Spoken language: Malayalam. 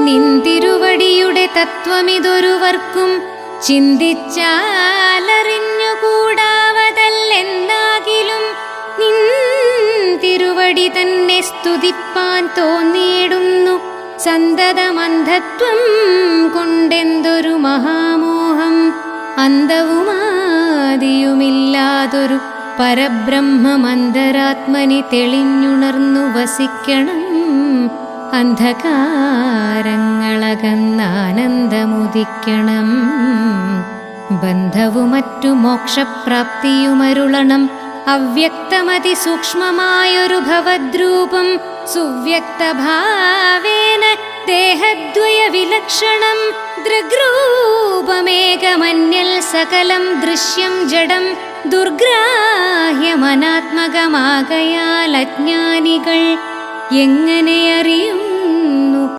നിന്തിരുവടിയുടെ തത്വമിതൊരുവർക്കും ചിന്തിച്ചാലറിഞ്ഞുകൂടാവതല്ലെന്നാകിലും നിൻ തിരുവടി തന്നെ സ്തുതിപ്പാൻ തോന്നിയിടുന്നു. സന്തതമന്ധത്വം കൊണ്ടെന്തൊരു മഹാമോഹം! അന്തവുമാദിയുമില്ലാതൊരു പരബ്രഹ്മമന്തരാത്മനി തെളിഞ്ഞുണർന്നു വസിക്കണം. അന്ധകാരങ്ങളകന്നാനന്ദമുദിക്കണം. ബന്ധവും മറ്റു മോക്ഷപ്രാപ്തിയുമരുളണം. അവ്യക്തമതിസൂക്ഷ്മമായൊരു ഭവദ്രൂപം സുവ്യക്തഭാവേന ദേഹദ്വയ വിലക്ഷണം. ദൃഗ്രൂപമേകമന്യൽ സകലം ദൃശ്യം ജഡം ദുർഗ്രാഹ്യമനാത്മകമാകയാൽ അജ്ഞാനികൾ എങ്ങനെ അറിയും